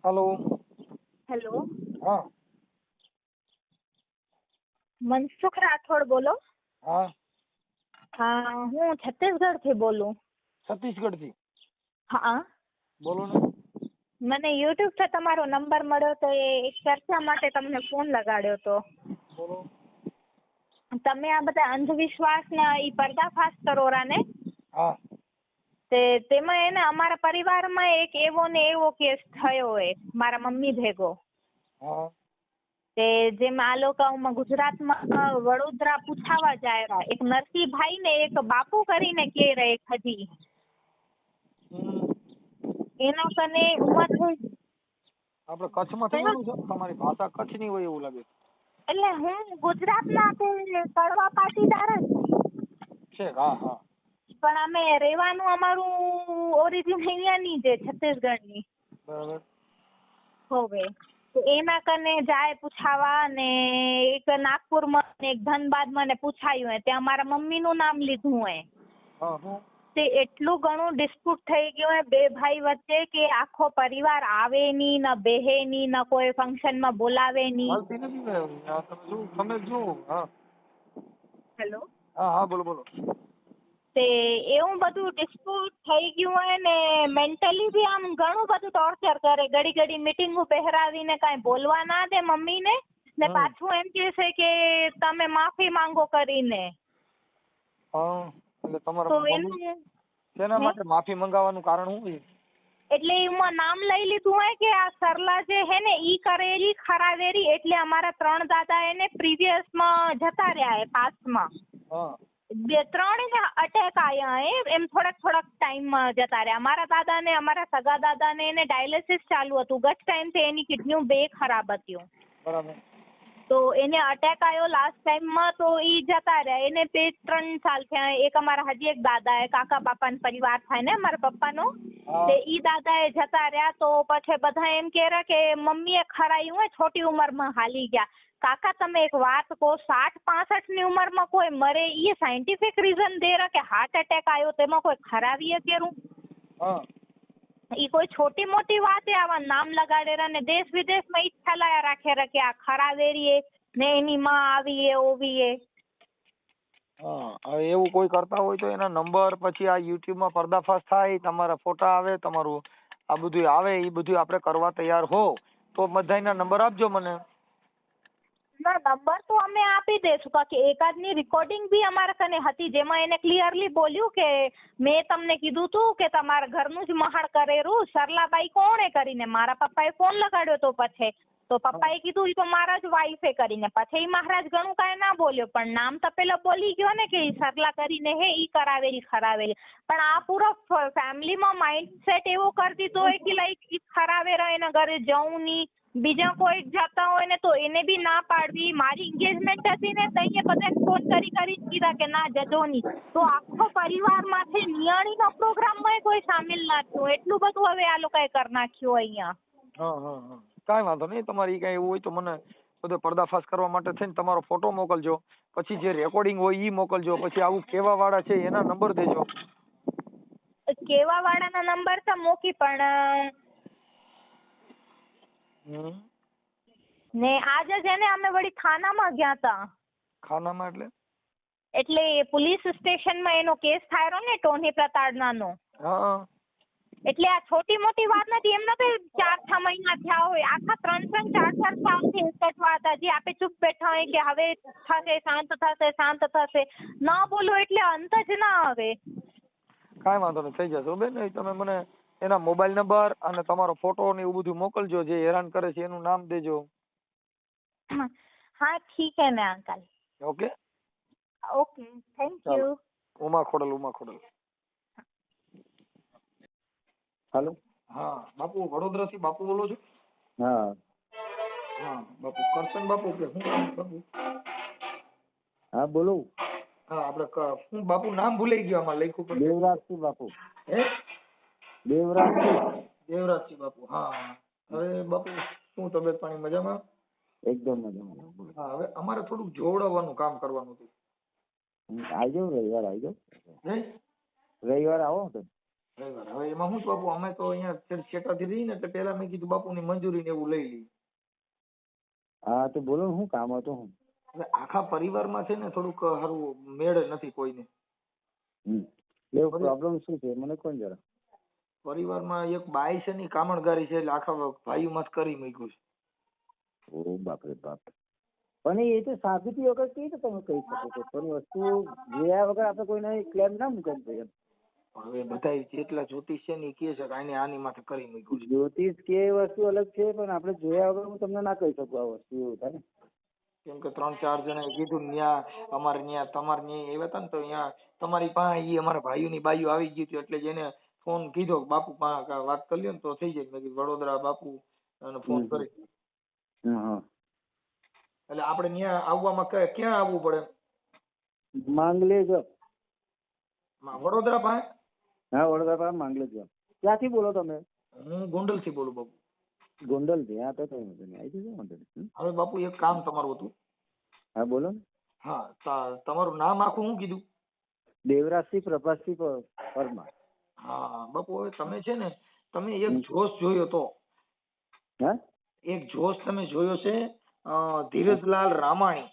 Hello. Hello, हाँ મનસુખ રાઠોડ બોલો? हाँ હા, હું છત્તીસગઢ થી બોલું. छत्तीसगढ़ थी। હા, बोलो ने। મને યુટ્યુબ પર તમારો નંબર મળ્યો તો એ એક ચર્ચા માટે તમને ફોન લગાડ્યો તો. बोलो। તમે આ બધા અંધવિશ્વાસના ઈ પર્દાફાશ કરોરા ને हाँ તેમાં એને અમારા પરિવારમાં એક એવો ને એવો કેસ થયો હોય મારા મમ્મી ભેગો. हाँ તે જેમાં આ લોકો ગુજરાતમાં વડોદરા પૂછાવા જાય એક નરસિંહભાઈ ને એક બાપુ કરીને કે રે ખજી એના કને ઉમર થઈ આપણે કચ્છમાંથી બોલું છો? તમારી ભાષા કચ્છની હોય એવું લાગે એટલે હું ગુજરાતના તે કડવા પાટીદાર જ છે। હા હા પણ અમે રહેવાનું અમારું ઓરિજિન અહીંયાની છે છત્તીસગઢની બરાબર। હોવે તો એના કને જાય પૂછાવા ને એક નાગપુરમાં ને એક ધનબાદમાં ને પૂછાયું હે ત્યાં મારા મમ્મીનું નામ લીધું હે હા હું તે એટલું ઘણું ડિસ્પ્યુટ થઈ ગયું હે બે ભાઈ વચ્ચે કે આખો પરિવાર આવે ની ન બેહે ની ન કોઈ ફંક્શનમાં બોલાવે ની। હાલતી નથી ને આ તમે જો હા હેલો હા હા બોલો બોલો। તે એવું બધું ડિસ્પ્યુટ થઈ ગયું હે ને મેન્ટલી બી આમ ઘણું બધું ટોર્ચર કરે ઘડી ઘડી મીટિંગો પહેરાવીને કાંઈ બોલવા ના દે મમ્મીને ને પાછું એમ કહે છે કે તમે માફી માંગો કરીને। હા એટલે તમારા તો મમ્મી એનું શેના માટે માફી મંગાવવાનું કારણ શું છે? એટલે એમાં નામ લઈ લીધું હોય કે આ સરલા જે હે ને ઈ કરેલી ખરાવેરી એટલે અમારા 3 દાદા એને પ્રીવિયસમાં જતા રહ્યા હે પાસ્ટમાં હા 2-3 ને અટેક આયા હે એમ થોડાક ટાઈમમાં જતા રહ્યા। અમારા દાદાને અમારા સગા દાદાને એને ડાયાલિસિસ ચાલુ હતું ગત ટાઈમથી એની કિડનીઓ 2 ખરાબ હતી બરાબર। તો એને અટેક આવ્યો લાસ્ટ ટાઈમમાં તો ઈ જતા રહ્યા એને 2-3 સાલ થયા। એક અમારા હજી એક દાદા હે કાકા બાપાનો પરિવાર થાય ને મારા પપ્પાનો તે ઈ દાદા એ જતા રહ્યા તો પછી બધા એમ કહેરા કે મમ્મીએ ખરાયું હોય છોટી ઉંમરમાં હાલી ગયા। કાકા તમે એક વાત કહો 60-65 ની ઉંમરમાં કોઈ મરે એ સાયન્ટિફિક રીઝન દે રહ્યા કે હાર્ટ એટેક આવ્યો તેમાં કોઈ ખરાવીએ કેરું હા ઈ કોઈ છોટી મોટી વાત હે આવા નામ લગાડેરા ને દેશ વિદેશમાં ઈ ફેલાયા રાખે કે આ ખરાવેરી ને એની માં આવી હે ઓવી હે। હા હવે એવું કોઈ કરતા હોય તો એના નંબર પછી આ યુટ્યુબમાં પર્દાફાશ થાય તમારા ફોટા આવે તમારું આ બધું આવે એ બધું આપણે કરવા તૈયાર હો તો બધાયના નંબર આપજો મને। ના નંબર તો અમે આપી દઈશું બાકી એકાદની રેકોર્ડિંગ બી અમારા કને હતી જેમાં એને ક્લિયરલી બોલ્યું કે મેં તમને કીધું તું કે તમારા ઘરનું જ મહાણ કરેરું સરલાબાઈ કોણે કરીને મારા પપ્પાએ ફોન લગાડ્યો તો પછી તો પપ્પાએ કીધું ઈ તો મારા જ વાઈફે કરીને પછી ઈ મહારાજ ઘણું કાંઈ ના બોલ્યો પણ નામ તો પેલો બોલી ગયો ને કે ઈ સરલા કરીને હે ઈ કરાવેલી ખરાવેલી પણ આ પૂરો ફેમિલીમાં માઇન્ડસેટ એવો કરી દીધો હોય કે લાઈક ઈ ખરાવેરા એના ઘરે જવું નહીં બીજા કોઈ જતા હોય ને તો એને બી ના પાડવી મારી એન્ગેજમેન્ટ હતી ને તઈએ બધા ફોન કરી કીધા કે ના જજો નહીં તો આખો પરિવારમાંથી નિયાણીનો પ્રોગ્રામમાં કોઈ સામેલ ના થયો એટલું બધું હવે આ લોકોએ કરી નાખ્યું અહીંયા। હા હા હા કાંઈ વાંધો નહીં તમારી કાંઈ એવું હોય તો મને બધો પર્દાફાશ કરવા માટે થઈને તમારો ફોટો મોકલજો પછી જે રેકોર્ડિંગ હોય ઈ મોકલજો પછી આવું કેવા વાળા છે એના નંબર દેજો। કેવા વાળાના નંબર તો મૂકી પણ ને આજે જ એને અમે વળી થાનામાં ગયા તા ખાનામાં એટલે પોલીસ સ્ટેશનમાં એનો કેસ થાયરો ને ટોની પ્રતાડનાનો હા એટલે આ છોટી મોટી વાત નથી એમ નથી 4-6 મહિના થયા હોય આખા 3-3 4-4 સાલથી એક જ વાત હજી આપણે ચૂપ બેઠા હોય કે હવે થશે શાંત થશે ના બોલો એટલે અંત જ ના આવે। કાંઈ વાંધો નહીં થઈ જશે બેન તમે મને એના મોબાઈલ નંબર અને તમારો ફોટો ને એવું બધું મોકલજો જે હેરાન કરે છે એનું નામ દેજો। हाँ ठीक है ना uncle okay okay thank you. Uma Khodal. Hello હા બાપુ વડોદરાથી બાપુ બોલો છો? हाँ હા બાપુ કરશન બાપુ કે શું નામ બાપુ? हाँ बोलो હા આપણે શું બાપુ નામ ભૂલાઈ ગયો આમાં લખ્યું પણ देवराज सिंह बापू હે देवराज सिंह દેવરાજસિંહ બાપુ હા હવે બાપુ શું તબિયત પાણી મજામાં? एकदम मजा में बोलो હા હવે અમારે થોડુંક જોવડાવવાનું કામ કરવાનું હતું। आई जाओ रविवार आई जाओ હે रविवार आओ तो રવિવાર. હવે એમાં શું છે બાપુ, અમે તો અહીંયા શેટાથી રહીએ ને એટલે પેલા મેં કીધું બાપુની મંજૂરી ને એવું લઈ લઈએ. હા તો બોલો ને, શું કામ હતું? હું એટલે આખા પરિવારમાં છે ને થોડુંક સારું મેળ નથી કોઈને. એવું પ્રોબ્લેમ શું છે મને કોણ જરા? પરિવારમાં એક બાઈ છે ને ઈ કામણગારી છે એટલે આખા ભાઈઓમાં જ કરી મૂક્યું છે. ઓ બાપ રે બાપ. પણ એ તો સાબિતી વગર કેવી રીતે તમે કહી શકો છો? પણ વસ્તુ જોયા વગર આપણે કોઈને ક્લેમ ના મૂકવી જોઈએ. હવે બધા જેટલા જ્યોતિષ છે ને એ કહે છે કે આની માથે કરી મૂક્યું છે. જ્યોતિષ કે એ વસ્તુ અલગ છે, પણ આપણે જોયા વગર હું તમને ના કહી શકું આ વસ્તુ. એવું થાય ને. કેમ કે 3-4 જણાએ કીધું ને ન્યા અમારે ન્યા તમારે ન્યા આવ્યા હતા ને તો અહીંયા તમારી પાસે ઈ અમારા ભાઈઓની બાઈઓ આવી ગઈ હતી એટલે જ એને ફોન કીધો કે બાપુ પાસે વાત કરી લ્યો ને તો થઈ જાય. મેં કીધું વડોદરા બાપુ અને ફોન કરી. હા. એટલે આપણે ન્યા આવવામાં ક્યાં આવવું પડે? માંગલે જ. વડોદરા પાસે? હા વડોદરા પાસે માંગલે જ. ક્યાંથી બોલો તમે? હું ગોંડલ થી બોલું બાપુ. ગોંડલ થી? હા તો કઈ વાંધો નહીં, આવી જજો વાંધો નહીં. હવે બાપુ એક કામ તમારું હતું. હા બોલો ને. હા તમારું નામ આખું શું કીધું? દેવરાજસિંહ પ્રભાતસિંહ પરમાર. હા બાપુ, હવે તમે છે ને તમે એક જોશ જોયો તો. હા એક જોશ તમે જોયો છે ધીરજલાલ રામાણી.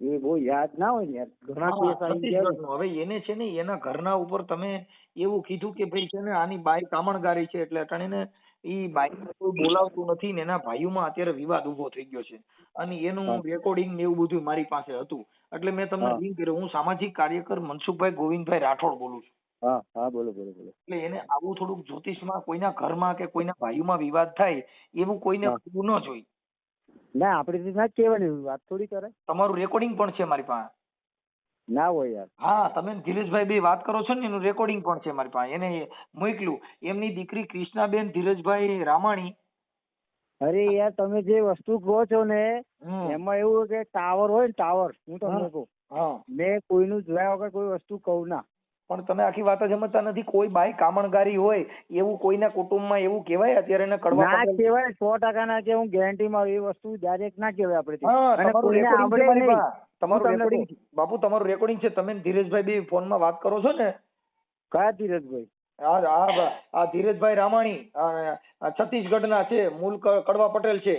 એ બહુ યાદ ના હોય ને યાર, ઘણા કેસ આવી ગયા ને. છત્તીસગઢનો. હવે એને છે ને એના ઘરના ઉપર તમે એવું કીધું કે ભાઈ છે ને આની બાઈ કામણગારી છે એટલે અટાણીને ઈ બાઈને કોઈ બોલાવતું નથી ને એના ભાઈઓમાં અત્યારે વિવાદ ઉભો થઈ ગયો છે અને એનું રેકોર્ડિંગ ને એવું બધું મારી પાસે હતું એટલે મેં તમને રિંગ કર્યો. હું સામાજિક કાર્યકર મનસુખભાઈ ગોવિંદભાઈ રાઠોડ બોલું છું. હા હા બોલો બોલો બોલો. એટલે એને આવું થોડુંક જ્યોતિષમાં કોઈના ઘરમાં કે કોઈના ભાઈઓમાં વિવાદ થાય એવું કોઈને કરવું ન જોઈએ. ના આપણે ના કહેવાની વાત થોડી કરે. તમારું રેકોર્ડિંગ પણ છે મારી પાસે. ના હોય યાર. હા તમે ધીરજભાઈ બે વાત કરો છો ને એનું રેકોર્ડિંગ પણ છે મારી પાસે. એને મોકલ્યું. એમની દીકરી કૃષ્ણાબેન ધીરજભાઈ રામાણી. અરે યાર તમે જે વસ્તુ કહો છો ને એમાં એવું કે ટાવર હોય ને ટાવર, હું તમને કહું મેં કોઈનું જોયા વગર કોઈ વસ્તુ કહું ના. પણ તમે આખી વાત જ સમજતા નથી. કોઈ બાઈ કામણગારી હોય એવું કોઈના કુટુંબમાં એવું કહેવાય? અત્યારે એને કડવા ના કહેવાય, 100% ના કે હું ગેરંટી માં એ વસ્તુ ડાયરેક્ટ ના કહેવાય આપણે. બાપુ તમારું રેકોર્ડિંગ છે. તમે ધીરજભાઈ બે ફોન માં વાત કરો છો ને? કયા ધીરજભાઈ? આ ધીરજભાઈ રામાણી છત્તીસગઢ ના છે, મૂળ કડવા પટેલ છે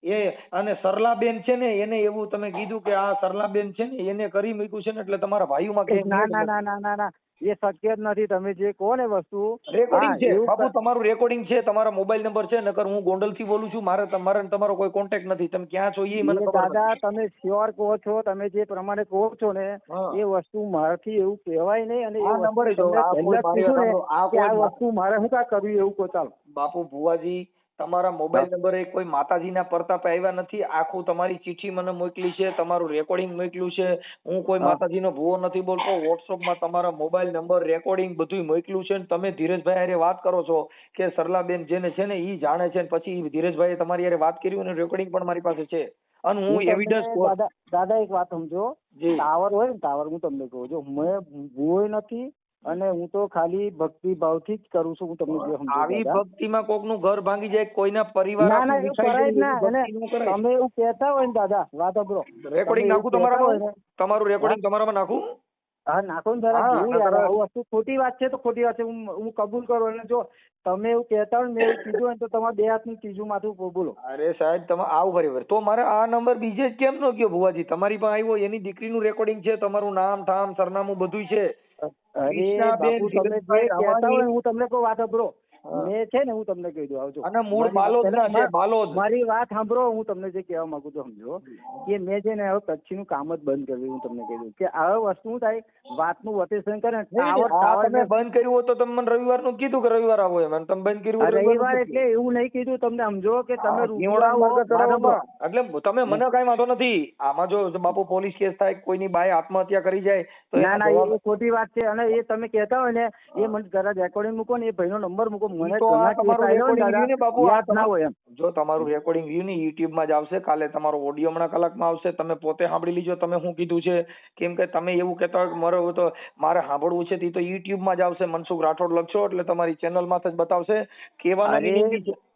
એ. અને સરલાબેન છે ને એને એવું તમે કીધું કે આ સરલાબેન છે ને એને કરી મૂક્યું છે ને એટલે તમારા ભાઈઓમાં કે ના ના ના ના ના ના એ શક્ય જ નથી. તમે જે કહો ને વસ્તુ રેકોર્ડિંગ છે બાપુ, તમારું રેકોર્ડિંગ છે, તમારા મોબાઈલ નંબર છે. નકર હું ગોંડલ થી બોલું છું. મારે તમારો કોઈ કોન્ટેક્ટ નથી. તમે ક્યાં છો એ મને ખબર નથી. દાદા તમે શ્યોર કહો છો, તમે જે પ્રમાણે કહો છો ને એ વસ્તુ મારાથી એવું કહેવાય નહીં. અને એ વસ્તુ મારે શું કાંઈ કરવી એવું કહો. ચાલો બાપુ ભુવાજી તમારા મોબાઈલ નંબરે કોઈ માતાજીના પ્રતાપે આવ્યા નથી. આખું તમારી ચિઠ્ઠી મને મોકલી છે, તમારું રેકોર્ડિંગ મોકલ્યું છે. હું કોઈ માતાજીનો ભુવો નથી બોલતો. વોટ્સઅપમાં તમારા મોબાઈલ નંબર રેકોર્ડિંગ બધું મોકલ્યું છે. તમે ધીરજભાઈ હારે વાત કરો છો કે સરલાબેન જેને છે ને ઈ જાણે છે. પછી ધીરજભાઈએ તમારી હારે વાત કરી અને રેકોર્ડિંગ પણ મારી પાસે છે. અને હું એવિડન્સ દાદા એક વાત સમજો, ટાવર હોય ને ટાવર, હું તમને કહું છું મેં ભૂવો નથી અને હું તો ખાલી ભક્તિ ભાવથી જ કરું છું. હું તમને જે સમજુ આવી ભક્તિમાં કોકનું ઘર ભાંગી જાય, કોઈના પરિવાર તમે એવું કહેતા હોય ને દાદા, વાત સાંભળો, રેકોર્ડિંગ નાખું તમારું રેકોર્ડિંગ તમારામાં નાખું. હા નાખો ને જરા. વસ્તુ ખોટી વાત છે તો ખોટી વાત છે, હું કબૂલ કરું. અને જો તમે એવું કહેતા હોય મેં એવું કીધું હોય તો તમારે બે હાથનું ત્રીજું માથું બોલો. અરે સાહેબ તમે આવું બરાબર તો મારે આ નંબર બીજે જ કેમ નો ગયો ભુવાજી? તમારી પાસે આવ્યો, એની દીકરીનું રેકોર્ડિંગ છે, તમારું નામ ઠામ સરનામું બધું છે. અરે બાપુ તમે જે કહેતા હોય હું તમને કહું, વાત સાંભળો. મેં છે ને હું તમને કહી દઉં, આવજો. અને મૂળ બાલોદ ના છે, બાલોદ. મારી વાત સાંભળો, હું તમને જે કહેવા માંગુ છું સમજો કે મેં છે ને હવે કચ્છીનું કામ જ બંધ કર્યું. હું તમને કહી દઉં કે હવે વસ્તુ શું થાય, વાતનું વટેશન કરે ટાવર તમે બંધ કર્યું હોય તો તમે મને રવિવારનું કીધું કે રવિવાર આવો એમ, તમે બંધ કર્યું રવિવાર એટલે એવું નહીં કીધું. તમને સમજો કે તમે એટલે તમે મને કઈ વાંધો નથી. આમાં જો બાપુ પોલીસ કેસ થાય, કોઈની બાઈ આત્મહત્યા કરી જાય તો ના ના એ ખોટી વાત છે. અને એ તમે કહેતા હોય ને એ મને જરા રેકોર્ડિંગ મૂકો ને, એ ભાઈનો નંબર મૂકો. મને જો તમારું રેકોર્ડિંગ વ્યૂ ને યુટ્યુબ માં જ આવશે. કાલે તમારો ઓડિયો હમણાં કલાકમાં આવશે. તમે પોતે સાંભળી લીજો તમે શું કીધું છે. કેમ કે તમે એવું કહેતા હોય કે મારે સાંભળવું છે તો યુટ્યુબ માં જ આવશે. મનસુખ રાઠોડ લખશો એટલે તમારી ચેનલ માં જ બતાવશે. કહેવાનો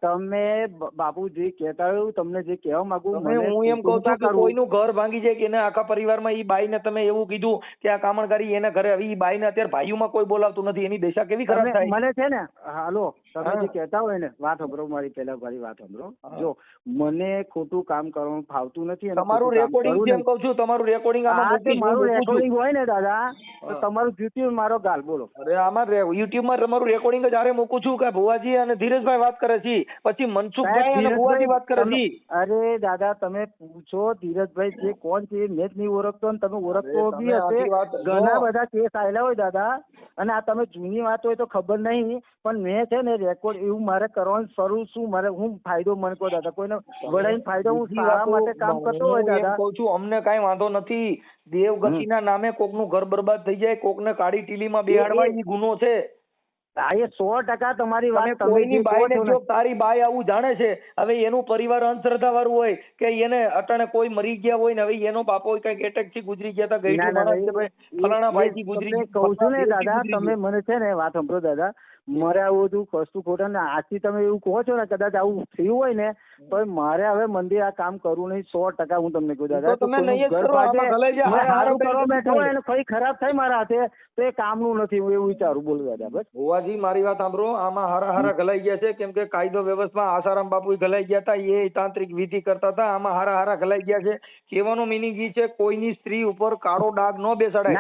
તમે બાપુ જે કહેતા હોય તમને જે કહેવા માંગુ તમે હું એમ કહું છું કે કોઈનું ઘર ભાંગી જાય કે એને આખા પરિવારમાં ઈ બાઈને તમે એવું કીધું કે આ કામણગારી એના ઘરે આવી, ઈ બાઈને અત્યારે ભાઈઓમાં કોઈ બોલાવતું નથી, એની દશા કેવી ખરાબ થાય? મને છે ને હાલો તમે જે કહેતા હોય ને વાત સાંભળો, મારી વાત સાંભળો. જો મને ખોટું કામ કરવાનું ફાવતું નથી. તમારું રેકોર્ડિંગ જેમ કહું છું, તમારું રેકોર્ડિંગ મારું રેકોર્ડિંગ હોય ને દાદા તો તમારું જીત્યું મારો ગાલ બોલો. અરે આમાં યુટ્યુબમાં તમારું રેકોર્ડિંગ જ હારે મૂકું છું કે ભુવાજી અને ધીરજભાઈ વાત કરે છે, પછી મનસુખભાઈ અને ભુવાજી વાત કરે છે. અરે દાદા તમે પૂછો ધીરજભાઈ છે કોણ છે, મેં જ નહીં ઓળખતો ને તમે ઓળખતો બી હશે. ઘણા બધા કેસ આવેલા હોય દાદા, અને આ તમે જૂની વાત હોય તો ખબર નહીં, પણ મેં છે ને રેકોર્ડ એવું મારે કરવાનું શરૂ શું મારે હું ફાયદો મને કહો દાદા, કોઈને વડાઈને ફાયદો હું સારા માટે કામ કરતો હોય દાદા. કહું છું અમને કઈ વાંધો નથી, દેવગતિના નામે કોકનું ઘર બરબાદ થઈ જાય, કોકને કાળી ટીલીમાં બેહાડવા એ ગુનો છે. આ એ 100% તમારી વાત. કોઈની બાઈને જો તારી બાઈ આવું જાણે છે, હવે એનું પરિવાર અંધશ્રદ્ધા વાળું હોય કે એને અટાણે કોઈ મરી ગયા હોય ને હવે એનો બાપો કઈક એટેક થી ગુજરી ગયા હતા, ફલાણા ભાઈ થી ગુજરી, કહું છું ને દાદા તમે મને છે ને વાત સાંભળો દાદા, મારે આવું બધું કશું ખોટા ને આજથી તમે એવું કહો છો ને કદાચ આવું થયું હોય ને તો મારે હવે મંદિર આ કામ કરવું નહીં. 100% હું તમને કહું દાદા. સારું કરવા બેઠો હોય ને કઈ ખરાબ થાય મારા હાથે તો એ કામનું નથી, હું એવું વિચારું. બોલું દાદા બસ. ભુવાજી મારી વાત સાંભળો, આમાં હારા ગલાઈ ગયા છે, કેમ કે કાયદો વ્યવસ્થામાં આસારામ બાપુ ગલાઈ ગયા હતા, એ તાંત્રિક વિધિ કરતા હતા, આમાં હારા ગલાઈ ગયા છે. કહેવાનો મિનિંગ એ છે કોઈની સ્ત્રી ઉપર કાળો ડાઘ ન બેસાડાય.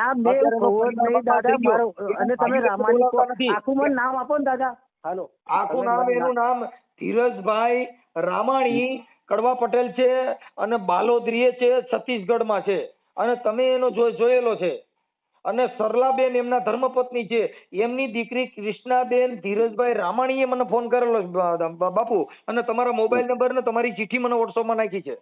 અને તમે રામાની આખું મને નામ આપો ને દાદા. હાલો આખું નામ, એનું નામ ધીરજભાઈ રામાણી કડવા પટેલ છે અને બાલોદરીએ છે, છત્તીસગઢમાં છે, અને તમે એનો જોયેલો છે. અને સરલાબેન એમના ધર્મપત્ની છે, એમની દીકરી કૃષ્ણાબેન ધીરજભાઈ રામાણીએ મને ફોન કરેલો બાપુ, અને તમારા મોબાઈલ નંબર ને તમારી ચિઠ્ઠી મને વોટ્સઅપમાં નાખી છે.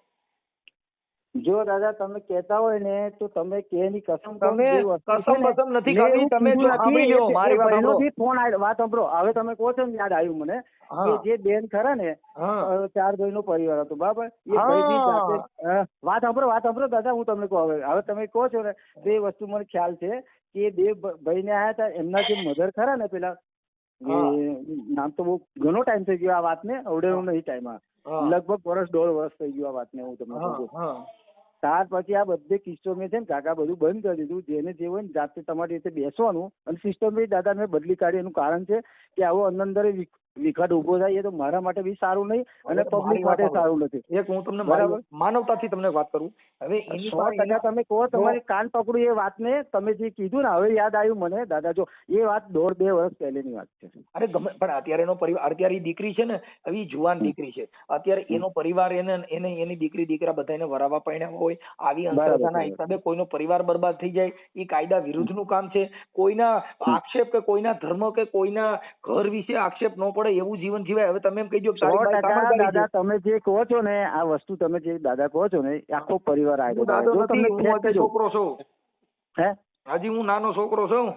જો દાદા તમે કહેતા હોય ને તો તમે કેની કસમ કસમ નથી ખાધી, તમે જો સાંભળી લો મારી વાત સાંભળો. ફોન વાત સાંભળો, હવે તમે કહો છો ને યાદ આવ્યું મને કે જે બેન ખરા ને 4 ભાઈનો પરિવાર હતો બરાબર, એ ભાઈની જાતે વાત સાંભળો દાદા, હું તમને કહું હવે તમે કહો છો ને બે વસ્તુ મને ખ્યાલ છે કે બે ભાઈને આયા હતા, એમના જે મધર ખરા ને પેલા નામ તો બહુ ઘણો ટાઈમ થઈ ગયો આ વાતને, અવડેનો નહીં ટાઈમ, લગભગ 1.5 વર્ષ થઈ ગયું આ વાતને, હું તમને કહું. ત્યાર પછી આ બધે કિસ્સો મેં છે ને કાકા બધું બંધ કરી દીધું. જેને જે હોય ને જાતે તમારી રીતે બેસવાનું, અને સિસ્ટમ બી દાદા મેં બદલી કાઢી. એનું કારણ છે કે આવો અંદર વિખટ ઉભો થાય એ તો મારા માટે બી સારું નહીં અને પબ્લિક માટે સારું નથી. એક હું તમને બરાબર માનવતાથી તમને વાત કરું, હવે 100% તમે કહો તમારી કાન પકડું એ વાતને, તમે જે કીધું ને હવે યાદ આવ્યું મને દાદા. જો એ વાત 1.5-2 વર્ષ પહેલેની વાત છે. અરે ગમે, પણ અત્યારે એનો પરિવાર, અત્યારે દીકરી છે ને હવે જુવાન દીકરી છે, અત્યારે એનો પરિવાર એને એની દીકરી દીકરા બધાને વરાવા પરણ્યા હોય, આવી અંધશ્રદ્ધાના હિસાબે કોઈનો પરિવાર બરબાદ થઈ જાય એ કાયદા વિરુદ્ધનું કામ છે. કોઈના આક્ષેપ કે કોઈના ધર્મ કે કોઈના ઘર વિશે આક્ષેપ ન પડે એવું જીવન જીવાય. હવે તમે એમ કહી દો દાદા તમે જે કહો છો ને આ વસ્તુ તમે જે દાદા કહો છો ને આખો પરિવાર આવ્યો. છોકરો છું હે હજી હું નાનો છોકરો છું.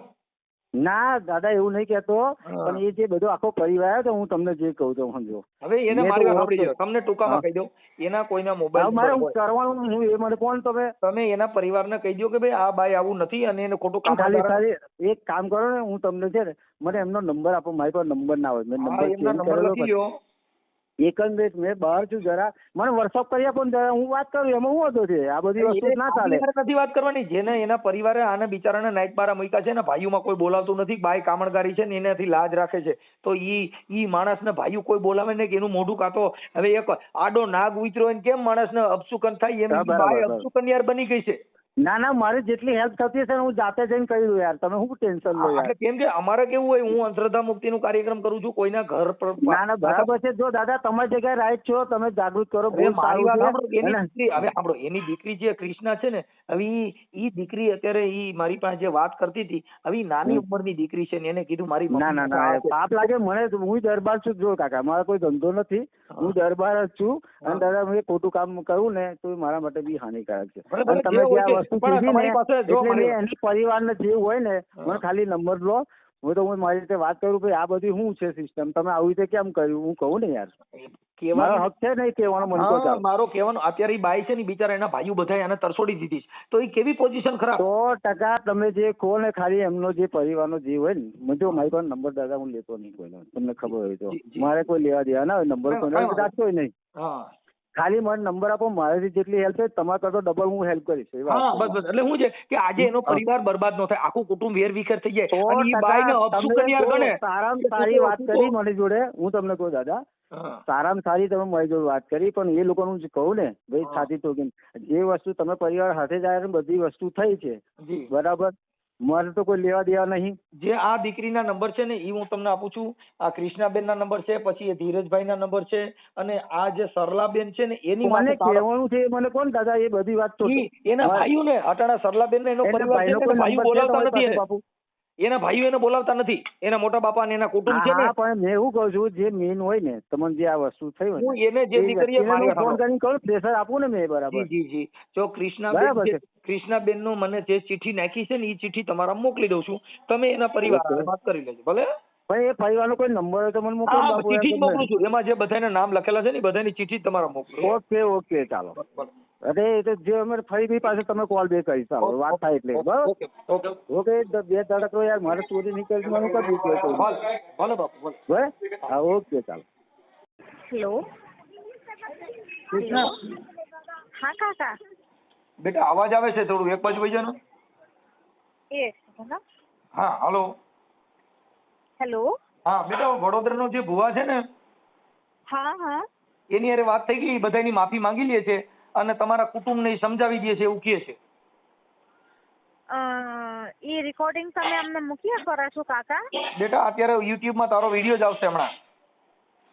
ના દાદા એવું નહીં કેતો, પણ એ જે બધો આખો પરિવાર આવ્યો તો હું તમને જે કહું છું સમજો. હવે એને મારી વાત સાંભળી લો, તમને ટૂંકામાં કહી દઉં, એના કોઈના મોબાઈલ મારે કરવાનું હું એ મને કોણ તમે એના પરિવારને કહી દો કે ભાઈ આ બાઈ આવું નથી અને એને ખોટું કામ. ખાલી એક કામ કરો ને, હું તમને છે ને મને એમનો નંબર આપો, મારી પાસે નંબર ના હોય, મેં નંબર લખી લો. એક જ મિનિટ, મેં બહાર છું જરા, મને વોટ્સઅપ કરી આપો ને હું વાત કરું, એમાં હું હતો છે આ બધી વસ્તુ ના ચાલે. નથી વાત કરવાની, જેને એના પરિવારે આને બિચારાને નાઈટ બારા મૂક્યા છે ને, ભાઈઓમાં કોઈ બોલાવતું નથી, બાઈ કામણગારી છે ને એનાથી લાજ રાખે છે, તો ઈ માણસને ભાઈઓ કોઈ બોલાવે ને કે એનું મોઢું કાતો. હવે એક આડો નાગ ઉતર્યો હોય કેમ માણસને અપશુકન થાય, એમ બાઈ અપશુકન યાર બની ગઈ છે. ના મારે જેટલી હેલ્પ થતી છે હું જાતે જઈને કહી દઉં યાર, તમે શું ટેન્શન લો યાર. કેમ કે અમારે કેવું હોય, હું અંધશ્રદ્ધા મુક્તિ નું કાર્યક્રમ કરું છું, કોઈના ઘર પર. ના બરાબર છે. જો દાદા તમારી જગ્યાએ રાઈટ છો, તમે જાગૃત કરો. મારી વાત સાંભળો, હવે સાંભળો, એની દીકરી જે કૃષ્ણા છે ને, હવે ઈ દીકરી અત્યારે ઈ મારી પાસે જે વાત કરતી હતી, હવે નાની ઉંમરની દીકરી છે ને એને કીધું મારી. ના પાપ લાગે મને, હું દરબાર છું. જો કાકા મારો કોઈ ધંધો નથી, હું દરબાર જ છું, અને દાદા હું ખોટું કામ કરું ને તો મારા માટે બી હાનિકારક છે. તમે જે આ વસ્તુ કીધી ને એટલે એની પરિવારને જે હોય ને મને ખાલી નંબર લો, હું મારી રીતે વાત કરું ભાઈ આ બધી શું છે સિસ્ટમ, તમે આવી રીતે કેમ કર્યું, હું કહું ને યાર મારો હક છે નહીં કહેવાનો મને તો હા મારો કહેવાનો અત્યારે ઈ બાઈ છે ને બિચારા એના ભાઈઓ બધા એને તરસોડી દીધી છે તો એ કેવી પોઝિશન ખરાબ. 100% તમે જે કહો ને ખાલી એમનો જે પરિવારનો જીવ હોય ને મને મારી પાસે નંબર દાદા હું લેતો નહીં કોઈનો, તમને ખબર હોય તો મારે કોઈ લેવા દેવા ના હોય નંબર કોઈને રાખતો હોય નહીં. ખાલી મને નંબર આપો, મારાથી જેટલી હેલ્પ થાય તમારા કરતો ડબલ હું હેલ્પ કરીશ. હા બસ બસ એટલે શું છે કે આજે એનો પરિવાર બરબાદ ન થાય, આખું કુટુંબ વેરવિખેર થઈ જાય અને ઈ બાઈને અપશુકનિયાર ગણે. સારામાં સારી વાત કરી મારી જોડે, હું તમને કહું દાદા સારામાં સારી તમે મારી જોડે વાત કરી, પણ એ લોકોનું જે કહું ને ભાઈ છાતી ઠોકીને જે વસ્તુ તમે પરિવાર સાથે જાય બધી વસ્તુ થઈ છે બરાબર, મારે તો કોઈ લેવા દેવા નહીં. જે આ દીકરીના નંબર છે ને એ હું તમને આપું છું, આ કૃષ્ણાબેનના નંબર છે, પછી એ ધીરજભાઈના નંબર છે, અને આ જે સરલાબેન છે ને એની મને કહેવાનું છે મને કોણ દાદા એ બધી વાત તો એના ભાઈઓ ને અટાણા સરલાબેન ને એનો પરિવાર છે ને ભાઈઓ બોલાવતા નથી બાપુ, એના ભાઈઓ એને બોલાવતા નથી, એના મોટા બાપા ને એના કુટુંબ છે ને. પણ મેં એવું કહું છું જે મેન હોય ને તમને જે આ વસ્તુ થઈ હોય એને જે દીકરીએ ફોન કરીને કહું પ્રેશર આપું ને મેં બરાબર. જી જી જો કૃષ્ણાબેન નું મને જે ચિઠ્ઠી નાખી છે ને એ ચિઠ્ઠી તમારા મોકલી દઉં છું, તમે એના પરિવાર વાત કરી લેજો ભલે. ભાઈ એ પરિવારનો કોઈ નંબર હોય તો મને મોકલો. ચિઠ્ઠી મોકલું છું, એમાં જે બધાના નામ લખેલા છે ને બધાની ચિઠ્ઠી તમારા મોકલો. ઓકે ઓકે ચાલો. અરે એ તો જે અમે ફરી બી પાસે તમે કોલ બેક કરી ચાલો વાત થાય એટલે બરાબર. ઓકે 2 ધડકો યાર મારે ચોરી નહીં કરી મને કરી દીધું ભલે બાપુ ભલે. હા ઓકે ચાલો. હેલો હા કાકા. બેટા અવાજ આવે છે થોડું એક બાજુ વઈ જાનો. હા હાલો. હેલો હા બેટા વડોદરાનો જે ભુવા છે ને હા હા એની હારે વાત થઈ ગઈ, બધાની માફી માંગી લે છે અને તમારા કુટુંબને સમજાવી દે છે એવું કહે છે. એ રેકોર્ડિંગ તમે અમને મૂકી કરો છો કાકા? બેટા અત્યારે યુટ્યુબમાં તારો વિડીયો જ આવશે હમણાં.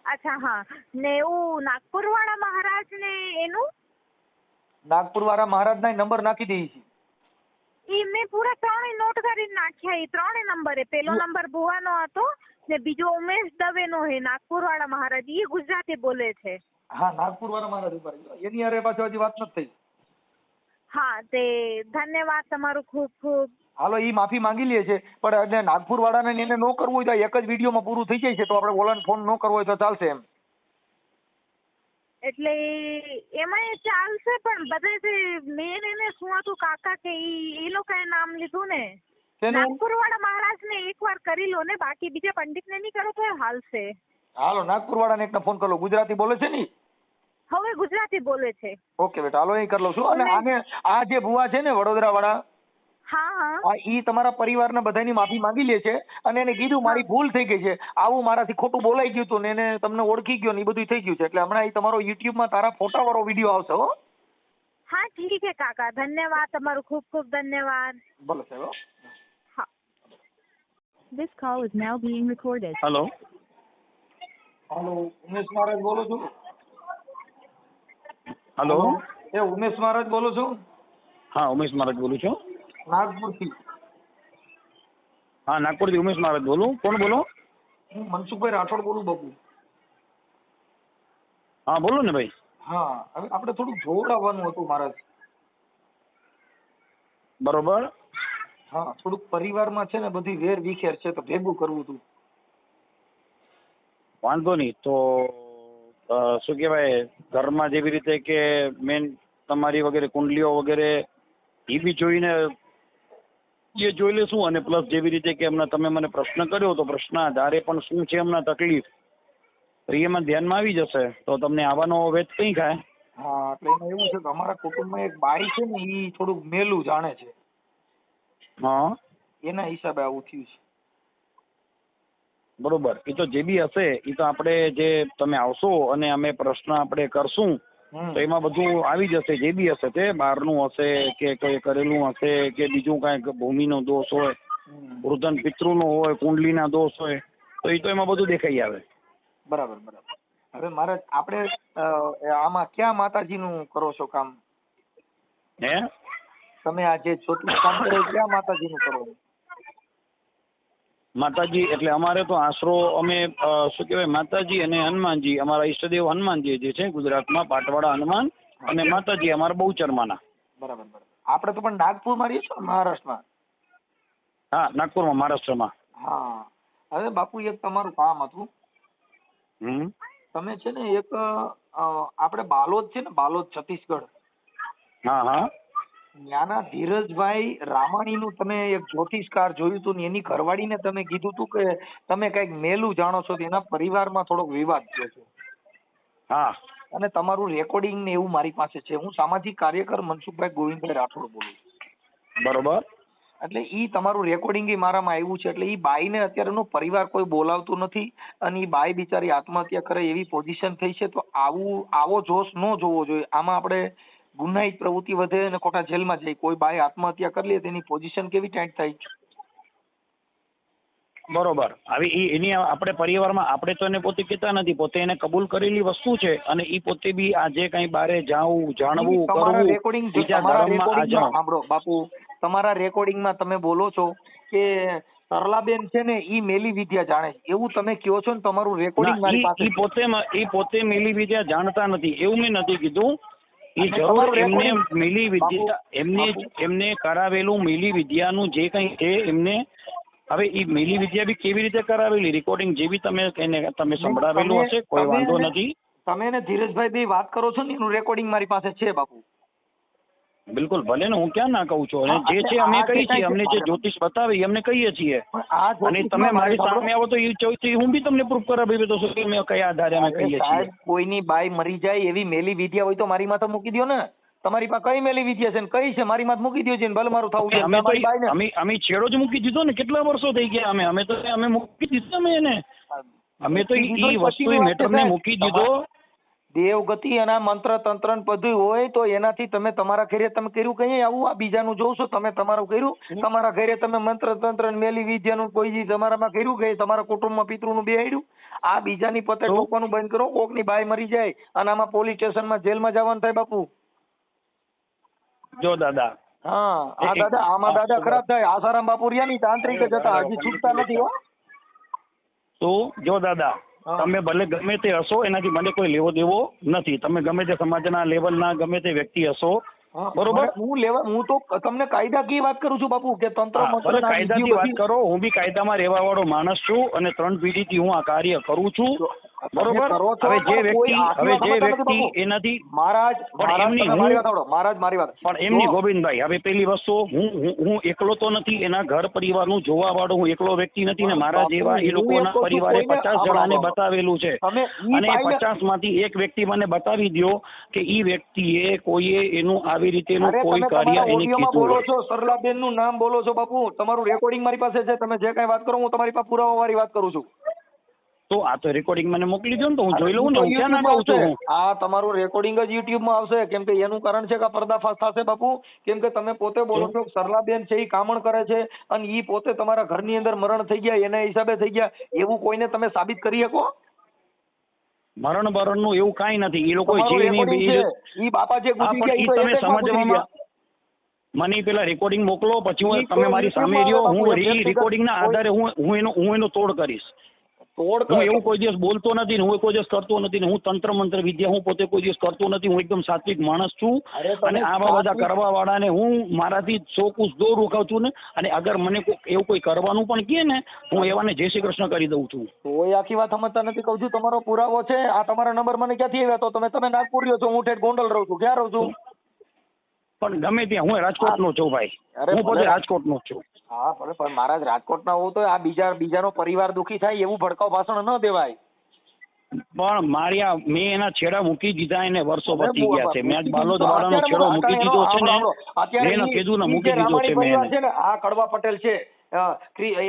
અચ્છા હા ને એવું નાગપુર વાળા મહારાજ ને એનું નાગપુર વાળા મહારાજ ના નંબર નાખી દઈએ છીએ. ઈ મેં પૂરા 3 નોટ કરી નાખ્યા, એ 3 નંબરે. પેલો નંબર ભુવાનો હતો ને બીજો ઉમેશ દવે નો હે. નાગપુર વાળા મહારાજ એ ગુજરાતી બોલે છે. હા નાગપુર વાળા મહારાજ એની હારે પાછું હજી વાત નથી થઈ. હા તે ધન્યવાદ તમારું ખૂબ ખૂબ. હાલો ઈ માફી માંગી લે છે પણ એટલે નાગપુર વાળાને એને ન કરવું હોય તો એક જ વિડીયોમાં પૂરું થઈ જાય છે, તો આપણે ઓલાને ફોન ન કરવો હોય તો ચાલશે એમ. એટલે એમાં ચાલશે પણ બધે મેન એને શું હતું કાકા કે એ લોકોએ નામ લીધું ને નાગપુર વાળા મહારાજ ને એકવાર કરી લો ને, બાકી બીજા પંડિત ને નહીં કરો તો હાલશે. હાલો નાગપુર વાળાને એકને ફોન કરો, ગુજરાતી બોલે છે ને? હવે ગુજરાતી બોલે છે. ઓકે બેટા હાલો એ કરી લઉં છું. અને આને આ જે ભુવા છે ને વડોદરા વાળા હા ઈ તમારા પરિવારના બધાની માફી માંગી લે છે અને એને કીધું મારી ભૂલ થઈ ગઈ છે, આવું મારાથી ખોટું બોલાઈ ગયું હતું ને એને તમને ઓળખી ગયો ને એ બધું થઈ ગયું છે, એટલે હમણાં તમારો યુટ્યુબમાં તારા ફોટા વાળો વિડીયો આવશે હો. હા ઠીક છે કાકા, ધન્યવાદ તમારું ખૂબ ખૂબ ધન્યવાદ. ભલે સાહેબ. હા. This call is now being recorded. Hello હાલો ઉમેશ મહારાજ બોલો છો? હેલો એ ઉમેશ મહારાજ બોલો છો? હા ઉમેશ મહારાજ બોલું છું. નાગપુરથી. હા નાગપુરથી ઉમેશ મહારાજ બોલું. કોણ બોલો? હું મનસુખભાઈ રાઠોડ બોલું બાપુ. હા બોલો ને ભાઈ. હા હવે આપણે થોડું જોડાવવાનું હતું મહારાજ. બરોબર. હા થોડુંક પરિવારમાં છે ને બધી વેર વિખેર છે તો ભેગું કરવું હતું. વાંધો નહીં તો શું કહેવાય ઘરમાં જેવી રીતે કે મેન તમારી વગેરે કુંડલીઓ વગેરે એ બી જોઈને એ જોઈ લેશું, અને પ્લસ જેવી રીતે કે એમના તમે મને પ્રશ્ન કર્યો તો પ્રશ્ન આધારે પણ શું છે એમના તકલીફ તો એમાં ધ્યાનમાં આવી જશે તો તમને આવવાનો વેત કઈ થાય. હા એટલે એમાં એવું છે કે અમારા કુટુંબમાં એક બાઈ છે ને એ થોડુંક મેલું જાણે છે. હા એના હિસાબે આવું થયું છે. બરોબર. એ તો જે બી હશે એ તો આપણે જે તમે આવશો અને અમે પ્રશ્ન આપણે કરશું તો એમાં બધું આવી જશે. જે બી હશે તે બહારનું હશે કે કોઈ કરેલું હશે કે બીજું કાંઈક ભૂમિનો દોષ હોય, વૃદ્ધન પિતૃનો હોય, કુંડલીના દોષ હોય તો એ તો એમાં બધું દેખાઈ આવે. બરાબર બરાબર. હવે મહારાજ આપણે આમાં ક્યાં માતાજીનું કરો છો કામ? હે તમે આ જે જ્યોતિષ કામ કરો ક્યાં માતાજીનું કરો? માતાજી એટલે અમારે તો આશરો અમે શું કહેવાય માતાજી અને હનુમાનજી, અમારા ઈષ્ટદેવ હનુમાનજી જે છે ગુજરાતમાં પાટવાડા હનુમાન, અને માતાજી અમારા બહુચરમાના. બરાબર બરાબર. આપણે તો પણ નાગપુરમાં રહીએ છીએ મહારાષ્ટ્રમાં. હા નાગપુરમાં મહારાષ્ટ્રમાં. હા, હવે બાપુ એક તમારું કામ હતું. તમે છે ને એક આપણે બાલોદ છે ને, બાલોદ છત્તીસગઢ, હા હા, ત્યાંના ધીરજભાઈ રામાણીનું તમે એક જ્યોતિષકાર જોયું હતું ને એની ઘરવાળીને તમે કીધું હતું કે તમે કઈક મેલું જાણો છો, એના પરિવારમાં થોડોક વિવાદ થયો છે. હા, અને તમારું રેકોર્ડિંગ ને એવું મારી પાસે છે. હું સામાજિક કાર્યકર મનસુખભાઈ ગોવિંદભાઈ રાઠોડ બોલું છું. બરોબર. એટલે ઈ તમારું રેકોર્ડિંગ મારામાં આવ્યું છે. એટલે ઈ બાઈને અત્યારેનો પરિવાર કોઈ બોલાવતું નથી અને ઈ બાઈ બિચારી આત્મહત્યા કરે એવી પોઝિશન થઈ છે. તો આવો જોશ ન જોવો જોઈએ. આમાં આપણે ગુનાહિત પ્રવૃત્તિ વધે અને ખોટા જેલમાં જાય. કોઈ બાઈ આત્મહત્યા કરી લે તેની પોઝિશન કેવી ટાઈટ થાય. બરોબર. હવે એની આપણે પરિવારમાં આપણે તો એને પોતે કહેતા નથી, પોતે એને કબૂલ કરેલી વસ્તુ છે અને એ પોતે બી આજે કઈ બારે જાવું, જાણવું, કરવું, રેકોર્ડિંગ બીજા ધર્મમાં આ જાવ. સાંભળો બાપુ, તમારા રેકોર્ડિંગમાં તમે બોલો છો કે સરલાબેન છે ને ઈ મેલી વિદ્યા જાણે છે, એવું તમે કહો છો ને. તમારું રેકોર્ડિંગ મારી પાસે પોતે મેલી વિદ્યા જાણતા નથી એવું મેં નથી કીધું. એ જરૂર એમને મેલી વિદ્યા એમને કરાવેલું મેલી વિદ્યાનું જે કઈ છે એમને. હવે એ મેલી વિદ્યા બી કેવી રીતે કરાવેલી, રેકોર્ડિંગ જે બી તમે સંભળાવેલું હશે, કોઈ વાંધો નથી. તમે ને ધીરજભાઈ બી વાત કરો છો ને, એનું રેકોર્ડિંગ મારી પાસે છે બાપુ. બિલકુલ, ભલે ને, હું ક્યાં ના કહું છું. અને જે છે અમે કહીએ છીએ, અમને જે જ્યોતિષ બતાવી અમને કહીએ છીએ. અને તમે મારી સામે આવો તો એ ચોથી હું બી તમને પ્રૂફ કરાવી દઉં છું કે મેં કયા આધારે અમે કહીએ છીએ. કોઈની બાઈ મરી જાય એવી મેલી વિદ્યા હોય તો મારી માથે મૂકી દો ને. તમારી પાસે કઈ મેલી વિદ્યા છે ને કઈ છે, મારી માથે મૂકી દો છે. ભલે મારું થવું છે. અમે છેડો જ મૂકી દીધો ને, કેટલા વર્ષો થઈ ગયા. અમે મૂકી દીધો અમે એને. અમે તો એ વસ્તુ મેટરને મૂકી દીધો. દેવગતિ અને મંત્ર તંત્ર બધું હોય તો એનાથી તમે તમારા ઘરે તમે કર્યું કઈ આવું? આ બીજાનું જોઉં છો તમે, તમારું કર્યું તમારા ઘરે તમે મંત્ર તંત્ર મેલી વિદ્યાનું કોઈ તમારામાં કર્યું કે તમારા કુટુંબમાં પિતૃનું બેહાડ્યું? આ બીજાની પતે ટોકવાનું બંધ કરો. કોકની બાઈ મરી જાય અને આમાં પોલીસ સ્ટેશનમાં જેલમાં જવાનું થાય બાપુ. જો દાદા, હા આ દાદા, આમાં દાદા ખરાબ થાય. આસારામ બાપુ રહ્યા ની તાંત્રિક જતા હજી છૂટતા નથી. હો તો જો દાદા, તમે ભલે ગમે તે હશો, એનાથી મને કોઈ લેવો દેવો નથી. તમે ગમે તે સમાજના લેવલના ગમે તે વ્યક્તિ હશો, બરોબર. હું તો તમને કાયદાકીય વાત કરું છું બાપુ, કે તંત્ર કાયદાની વાત કરો. હું બી કાયદામાં રહેવા વાળો માણસ છું અને 3 પેઢીથી હું આ કાર્ય કરું છું, બરોબર. હવે જે વ્યક્તિ એનાથી મારી વાત પણ એમની ગોવિંદભાઈ, હવે પેલી વસ્તુ હું એકલો તો નથી, એના ઘર પરિવારનું જોવા વાળો હું એકલો વ્યક્તિ નથી ને. મારા જેવા એ લોકોના પરિવારે 50 જણાને બતાવેલું છે અને 50 માંથી એક વ્યક્તિ મને બતાવી દો કે ઈ વ્યક્તિએ કોઈએ એનું આવી રીતેનું કોઈ કાર્ય એને કીધું. બોલો છો સરલાબેન નું નામ બોલો છો બાપુ, તમારું રેકોર્ડિંગ મારી પાસે છે. તમે જે કઈ વાત કરો હું તમારી પાસે પુરાવા વાળી વાત કરું છું. તો આ તો રેકોર્ડિંગ મને મોકલી દો ને, તો હું જોઈ લઉં ને. હું ક્યાં ના કહું છું. આ તમારું રેકોર્ડિંગ જ યુટ્યુબ માં આવશે. કેમ કે એનું કારણ છે કે પર્દાફાશ થશે બાપુ. કેમ કે તમે પોતે બોલો છો સરલાબેન છે એ કામણ કરે છે અને ઈ પોતે તમારા ઘરની અંદર મરણ થઈ ગયા એના હિસાબે થઈ ગયા, એવું કોઈને તમે સાબિત કરી શકો? મરણ બરણ નું એવું કઈ નથી. એ લોકો ઈ બાપા જે તમે સમજવામાં મને પેલા રેકોર્ડિંગ મોકલો, પછી તમે મારી સામે રહ્યો. હું એ રેકોર્ડિંગ ના આધારે હું એનો તોડ કરીશ. હું એવું કોઈ દિવસ બોલતો નથી ને હું કોઈ દિવસ કરતો નથી ને. હું તંત્ર મંત્ર વિદ્યા હું પોતે કોઈ દિવસ કરતો નથી. હું એકદમ સાત્વિક માણસ છું અને આવા બધા કરવા વાળાને હું મારાથી 100 કુશ દૂર રોકાવ છું ને. અને અગર મને એવું કોઈ કરવાનું પણ કહે ને, હું એવાને જય શ્રી કૃષ્ણ કરી દઉં છું. કોઈ આખી વાત સમજતા નથી. કહું છું તમારો પુરાવો છે. આ તમારા નંબર મને ક્યાંથી આવ્યા? તો તમે નાગપુર રહ્યો છો, હું ઠેઠ ગોંડલ રહું છું. ક્યાં રહું છું? પણ ગમે ત્યાં, હું રાજકોટ નો છું ભાઈ. હું પોતે રાજકોટ નો છું. હા ભલે, પણ મહારાજ રાજકોટ ના હોવ તો આ બીજાનો પરિવાર દુખી થાય એવું ભડકાવ ભાષણ ન દેવાય. પણ મેં એના છેડા મૂકી દીધા. એને વર્ષો પતી ગયા છે. મેં આજ બાલોદ વાળાનો છેડો મૂકી દીધો છે ને. મેં કીધું ને મૂકી દીધો છે મેં. આ કડવા પટેલ છે,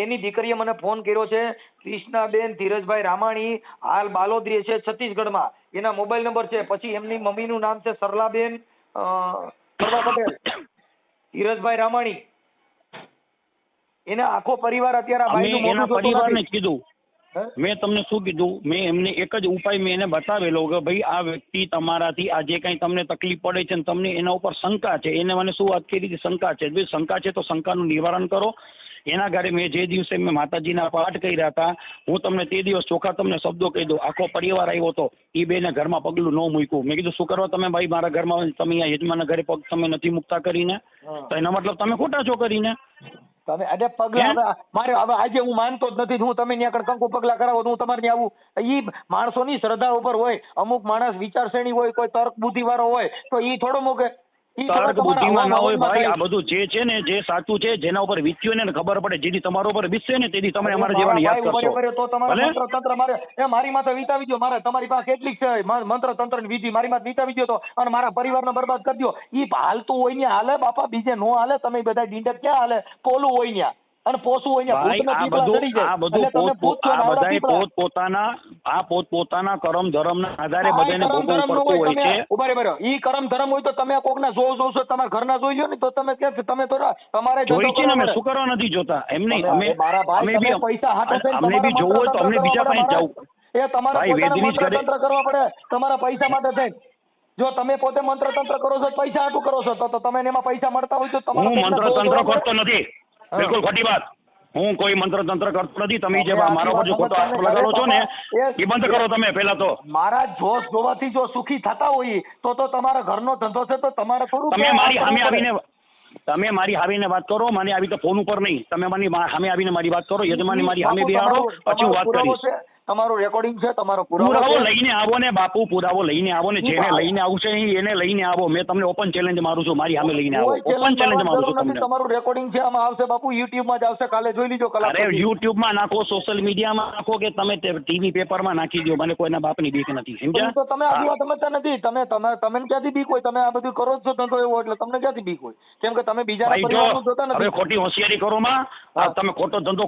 એની દીકરીએ મને ફોન કર્યો છે. કૃષ્ણાબેન ધીરજભાઈ રામાણી હાલ બાલોદ રહે છે છત્તીસગઢમાં. એના મોબાઈલ નંબર છે. પછી એમની મમ્મીનું નામ છે સરલાબેન કડવા પટેલ, ધીરજભાઈ રામાણી. એના આખો પરિવાર અત્યારે એના પરિવારને જ કીધું. મેં તમને શું કીધું? મેં એમને એક જ ઉપાય મેં એને બતાવેલો કે ભાઈ આ વ્યક્તિ તમારાથી આ જે કઈ તમને તકલીફ પડે છે ને તમને એના ઉપર શંકા છે. એને મને શું વાત કરી હતી? શંકા છે. ભાઈ શંકા છે તો શંકાનું નિવારણ કરો. એના ઘરે મેં જે દિવસે મેં માતાજીના પાઠ કર્યા હતા, હું તમને તે દિવસ ચોખ્ખા તમને શબ્દો કહી દઉં. આખો પરિવાર આવ્યો હતો. એ બેને ઘરમાં પગલું ન મૂક્યું. મેં કીધું શું કરવા તમે ભાઈ મારા ઘરમાં, તમે અહીંયા યજમાનના ઘરે પગ તમે નથી મૂકતા કરીને? તો એનો મતલબ તમે ખોટા છો કરીને. તમે અરે પગલા હવે મારે હવે આજે હું માનતો જ નથી. હું તમે ત્યાં આગળ કંકુ પગલા કરાવો તો હું તમારે ત્યાં આવું. ઈ માણસોની શ્રદ્ધા ઉપર હોય. અમુક માણસ વિચારશ્રેણી હોય, કોઈ તર્ક બુદ્ધિ વાળો હોય તો ઈ થોડો મૂકે. તર્ક બુદ્ધિમાં ના હોય ભાઈ. આ બધું જે છે ને, જે સાચું છે, જેના ઉપર વીત્યું ને ખબર પડે, જેથી તમારા ઉપર વિસશે ને તેથી તમે અમારા જેવાને યાદ કરશો. તો તમારા મંત્ર તંત્ર મારી માથે વીતાવી દો. મારે તમારી પાસે કેટલીક છે મંત્ર તંત્ર ની વિધિ, મારી માથે વીતાવી દો તો અને મારા પરિવારને બરબાદ કરી દો. ઈ હાલતું હોય ને હાલે બાપા, બીજે નો હાલે. તમે બધા ડીંડક ક્યાં હાલે? પોલું હોય ને અને પોસું હોય પોતપોતાના કરમ ધર્મ ના આધારે બધાને ભોગવવું પડતું હોય છે. બરાબર. ઈ કરમ ધર્મ હોય તો તમે કોકના જોશો, તમારા ઘરના જોઈ લો ને તો તમે કે તમે તો તમારે જોઈ છે ને, અમે શું કરવા નથી જોતા એમ નહીં. અમે પૈસા હાથે અમને બી જોવું હોય તો અમને બીજા પાસે જવું. એ તમારા તંત્ર કરવા પડે તમારા પૈસા માટે થઈને. જો તમે પોતે મંત્ર તંત્ર કરો છો, પૈસા હાટું કરો છો તો તમે એમાં પૈસા મળતા હોય તો હું મંત્ર તંત્ર કરતો નથી. બિલકુલ ખોટી વાત. હું કોઈ મંત્ર તંત્ર કરતો નથી. તમે જે મારા પર ખોટો આરોપ લગાડો છો ને એ બંધ કરો તમે પહેલા તો. મારા જોશ જોવાથી જો સુખી થતા હોય તો તમારા ઘરનો ધંધો છે તો તમારે થોડું તમે મારી આવીને વાત કરો. મને આવી તો ફોન ઉપર નહીં. તમે મારી સામે આવીને મારી વાત કરો. યજમાની મારી સામે બેહાડો પછી હું વાત કરીશ. તમારું રેકોર્ડિંગ છે, તમારો પુરાવો લઈને આવો ને બાપુ. પુરાવો લઈને આવો ને. જેને લઈને આવશે એને લઈને આવો. મેં તમને ઓપન ચેલેન્જ મારું છું. મારી સામે લઈને આવો. ઓપન ચેલેન્જ મારું છું તમને. તમારું રેકોર્ડિંગ છે આમાં આવશે બાપુ. યુટ્યુબ માં જ આવશે. કાલે જોઈ લીજો. અરે યુટ્યુબ માં નાખો, સોશિયલ મીડિયામાં નાખો કે તમે ટીવી પેપરમાં નાખી દો. મને કોઈના બાપની બીક નથી. સમજ્યા? તો તમે આ વાત સમજતા નથી. તમે ક્યાંથી બીક હોય? તમે આ બધું કરો છો ધંધો એવો એટલે તમને ક્યાંથી બીક હોય? કેમ કે તમે બીજા જોતા નથી. હવે ખોટી હોશિયારી કરો માં. તમે ખોટો ધંધો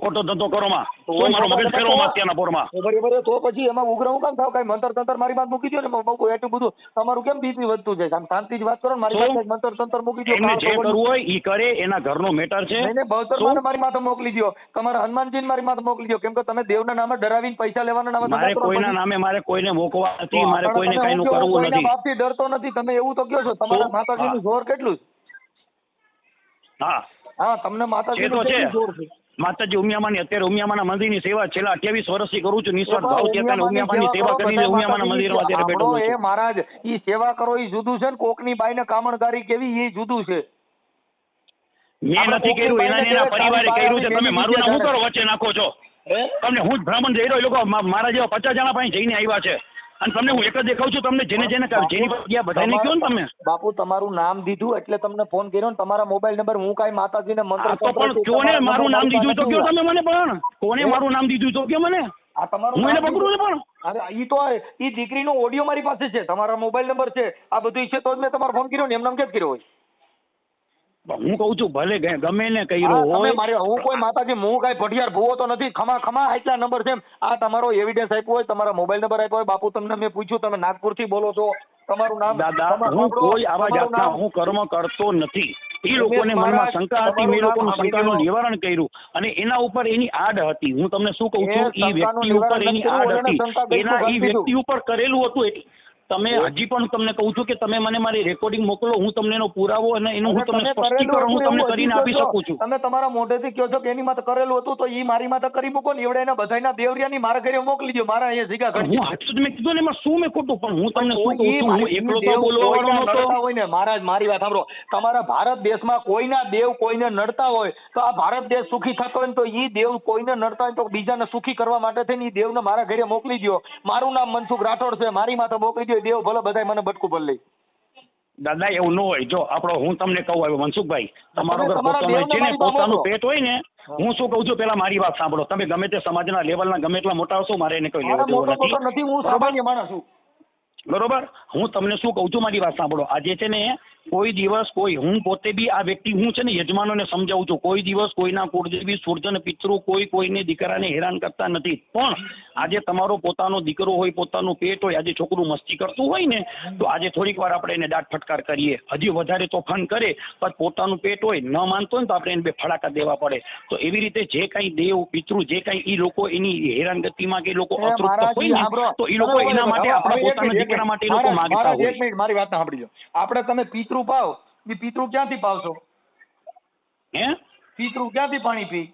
કરો માં. શું મારો મગજ ફેરવો માં અત્યારના પોરમાં. બરાબર. તો પછી એમાં ઉગ્ર હું કામ થાવ? કઈ મંત્ર તંત્ર મારી વાત મૂકી દો ને બહુ એટલું બધું તમારું કેમ બીપી વધતું જાય? આમ શાંતિથી વાત કરો ને. મારી પાસે મંત્ર તંત્ર મૂકી દો. એમને જે કરવું હોય ઈ કરે. એના ઘરનો મેટર છે. એને બહુતર મારી માથે મોકલી દો. તમારા હનુમાનજી મારી માથે મોકલી દો. કેમ કે તમે દેવના નામે ડરાવીને પૈસા લેવાના નામે મારે કોઈના નામે મારે કોઈને મોકવા નથી. મારે કોઈને કઈનું કરવું નથી. બાપથી ડરતો નથી. તમે એવું તો કહો છો. તમારા માતાજીનું જોર કેટલું છે? હા તમને માતાજીનું કેટલું જોર છે? માતાજી ઉમિયામાની અત્યારે ઉમિયામાના મંદિરની સેવા છેલ્લા 28 વર્ષથી કરું છું. નિસ્વાર્થ ભાવથી અત્યારે ઉમિયામાની સેવા કરીને ઉમિયામાના મંદિરમાં અત્યારે બેઠો છું. એ મહારાજ ઈ સેવા કરો ઈ જુદું છે ને કોકની બાઈને કામણગારી કેવી એ જુદું છે. મેં નથી કર્યું, એના પરિવારે કર્યું છે. તમે મારું નામ શું કરો વચ્ચે નાખો છો? તમને હું જ બ્રાહ્મણ જઈ રહ્યો. લોકો મારા જેવા 50 જણા પાસે જઈને આવ્યા છે અને તમને હું એક જ દેખાઉં છું. તમને જેને જેની ગયા બધાને કહો ને તમે. બાપુ તમારું નામ દીધું એટલે તમને ફોન કર્યો ને. તમારા મોબાઈલ નંબર હું કાંઈ માતાજીને મંત્ર પણ કોને મારું નામ દીધું તો કયો તમે મને. પણ કોને મારું નામ દીધું તો કયો મને. આ તમારું હું એને પકડું ને. પણ અરે ઈ તો ઈ દીકરીનો ઓડિયો મારી પાસે છે. તમારા મોબાઈલ નંબર છે. આ બધું છે તો જ મેં તમારો ફોન કર્યો ને. એમ નામ કેમ કર્યો હોય? હું કઉ છું ભલે ગમે ને કર્યો હોય. હું કોઈ માતાજી હું કઈ ભટિયાર ભૂવો તો નથી. ખમા આટલા નંબર છે. આ તમારો એવિડન્સ આપ્યો હોય, તમારા મોબાઈલ નંબર આપ્યો હોય. બાપુ તમને મેં પૂછ્યું તમે નાગપુર થી બોલો છો. તમારું નામ દાદા હું કોઈ આવા જાતના હું કર્મ કરતો નથી. એ લોકોને મનમાં શંકા હતી. મેં લોકોનું શંકાનું નિવારણ કર્યું અને એના ઉપર એની આડ હતી. હું તમને શું કઉ છું, એ વ્યક્તિ ઉપર એની આડ હતી. એના એ વ્યક્તિ ઉપર કરેલું હતું. એટલે તમે હજી પણ તમને કહું છું કે તમે મને મારી રેકોર્ડિંગ મોકલો. હું તમને એનો પુરાવો અને એનું હું તમને સ્પષ્ટીકરણ હું તમને કરીને આપી શકું છું. તમે તમારા મોઢેથી કહો છો કે એની માથે કરેલું હતું તો ઈ મારી માથે કરી મૂકો ને. એવડે એના બધાના દેવરિયાની મારા ઘરે મોકલી દો. મારા અહીંયા જગ્યા ઘડી. હું હાચું જ મેં કીધું ને. એમાં શું મેં ખોટું? પણ હું તમને શું કહું છું, હું એકલો તો બોલવાનો નતો હોય ને. મહારાજ મારી વાત સાંભળો. તમારા ભારત દેશમાં કોઈના દેવ કોઈને નડતા હોય તો આ ભારત દેશ સુખી થતો હોય તો ઈ દેવ કોઈને નડતા હોય તો બીજાને સુખી કરવા માટે થઈને ઈ દેવને મારા ઘરે મોકલી દો. મારું નામ મનસુખ રાઠોડ છે. મારી માથે મોકલી દો. દેવ ભલે બધા મને બટકું ભર લે. દાદા એવું ન હોય. જો આપણો હું તમને કહું આવ્યો મનસુખભાઈ, તમારો ઘર પોતાનો છે ને પોતાનું પેટ હોય ને. હું શું કહું છું પેલા મારી વાત સાંભળો. તમે ગમે તે સમાજના લેવલના ગમે એટલા મોટા હશો, મારે એને કોઈ લેવા દેવું નથી. હું સામાન્ય માણસ છું. બરોબર. હું તમને શું કહું છું, મારી વાત સાંભળો. આજે છે ને કોઈ દિવસ કોઈ હું પોતે બી આ વ્યક્તિ હું છે ને યજમાનોને સમજાવું છું. કોઈ દિવસ કોઈના કુળદેવી સૂર્જન પિતૃ કોઈને દીકરાને હેરાન કરતા નથી. પણ આજે તમારો પોતાનો દીકરો હોય, પોતાનું પેટ હોય, આજે છોકરું મસ્તી કરતું હોય ને તો આજે થોડીક વાર આપણે એને દાંત ફટકાર કરીએ. હજી વધારે તોફાન કરે પણ પોતાનું પેટ હોય ન માનતો હોય ને તો આપણે એને બે ફડાકા દેવા પડે. તો એવી રીતે જે કઈ દેવ પિતૃ જે કઈ ઈ લોકો એની હેરાનગતિમાં કે લોકો અતૃપ્ત હોય ને તો એ લોકો એના માટે આપણા પોતાના દીકરા માટે એ લોકો માંગતા હોય. એક મિનિટ મારી વાત સાંભળજો. આપણે તમે પિતૃ પાવ, એ પિતૃ ક્યાંથી પાવશો? હે? પિતૃ ક્યાંથી પાણી પી?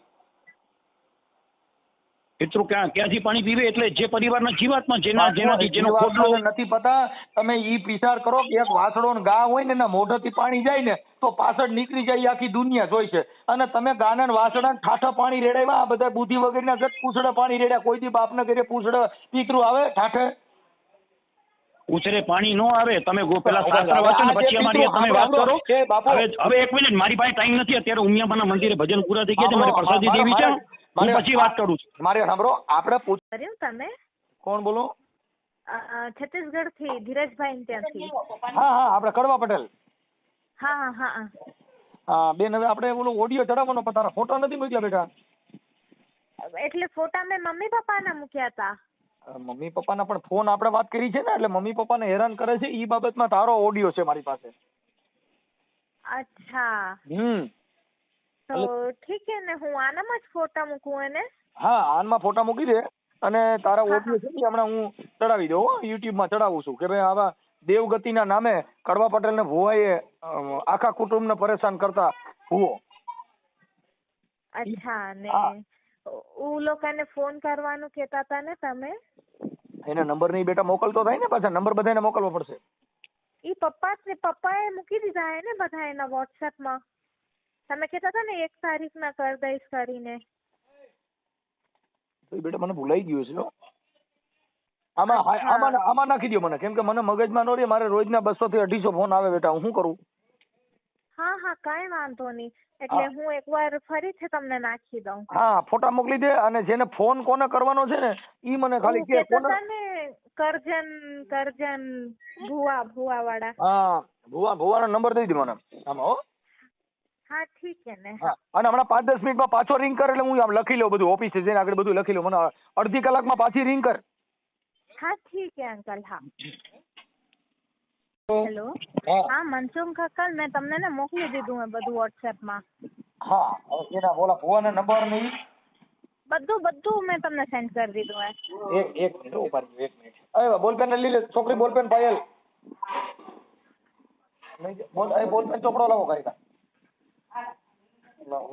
પિતૃ ક્યાંથી પાણી પીવે? એટલે જે પરિવારના જીવાત્મા જેનાથી જેનો ખોટલો જીવાત્માને નથી પતા. તમે ઈ વિચાર કરો કે એક વાસળો ને ગા હોય ને એના મોઢેથી પાણી જાય ને તો પાછળ નીકળી જાય એ આખી દુનિયા જોઈ છે. અને તમે ગાના વાસળા ને ઠાઠા પાણી રેડાવ્યા, આ બધા બુદ્ધિ વગરના જત પૂછડે પાણી રેડ્યા. કોઈ દી બાપને ઘરે પૂછડે પિતૃ આવે ઠાઠે? ઉછરે પાણી નો આવે. તમે પેલા શાસ્ત્ર વાંચો ને પછી અમારી તમે વાત કરો. હવે એક મિનિટ, મારી પાસે ટાઈમ નથી અત્યારે. ઉમિયાબાના મંદિરે ભજન પૂરા થઈ ગયા છે, મારે પ્રસાદી દેવી છે, હું પછી વાત કરું છું. મારે સાંભળો, આપણે કર્યું તમે? કોણ બોલો? છત્તીસગઢ થી ધીરજભાઈ ત્યાંથી. હા હા, આપણે કડવા પટેલ. હા હા હા હા બેન, હવે આપણે ઓલો ઓડિયો ચડાવવાનો પણ તારા ફોટો નથી મૂક્યા બેટા. એટલે ફોટા મેં મમ્મી પપ્પાના મૂક્યા હતા. મમ્મી પપ્પાના પણ ફોન આપણે વાત કરી છે ને, એટલે મમ્મી પપ્પાને હેરાન કરે છે એ બાબતમાં તારો ઓડિયો છે મારી પાસે. અચ્છા, તો ઠીક છે ને, હું આનામાં જ ફોટા મૂકું એને? હા, આનમાં ફોટા મૂકી દે અને તારા ઓડિયો છે ને હમણાં હું ચડાવી દઉં, યુટ્યુબમાં ચડાવું છું કે ભાઈ આવા દેવગતિના નામે કડવા પટેલને ભુવાએ આખા કુટુંબને પરેશાન કરતા ભુવો. અચ્છા, ને उ લોકોને ફોન કરવાનું કહેતા હતા ને તમે? એને નંબર નહીં બેટા મોકલતો થાય ને, પાછા નંબર બધાને મોકલવો પડશે. ઈ પપ્પાએ મૂકી દીધા હે ને બધા એના વોટ્સએપમાં. તમે કહેતા હતા ને 1 તારીખના કરી દઈશ કરીને. તો બેટા મને ભૂલાઈ ગયું છે. આમાં નાખી દો મને, કેમ કે મને મગજમાં ન રહે. મારે રોજના 200 થી 250 ફોન આવે બેટા, હું શું કરું? હા હા, કાંઈ વાંધો નહીં. એટલે હું એકવાર ફરીથી તમને નાખી દઉં. હા, ફોટા મોકલી દે. અને જેને ફોન કોને કરવાનો છે ને ઈ મને ખાલી કે. કરજન ભુવા વાળા. હા, ભુવાનો નંબર દઈ દે મને આમાં. હો હા ઠીક છે ને. અને હમણાં 5-10 મિનિટમાં પાછો રિંગ કર, એટલે હું આમ લખી લઉં બધું, ઓફિસે જઈને આગળ બધું લખી લઉં. મને અડધી કલાકમાં પાછી રિંગ કર. હા ઠીક છે અંકલ. હા હેલો. હા મનસુખ કાકા, મેં તમને ને મોકલી દીધું હે બધું વોટ્સએપમાં. હા, એના ઓલા ભુવાના નંબર ને બધું મેં તમને સેન્ડ કરી દીધું હે. એક મિનિટ ઉભા રહો, 1 મિનિટ. અરે બોલપેન લઈ લે છોકરી, બોલપેન પાયલ. બોલપેન ચોપડો લાવો કરી. લાવો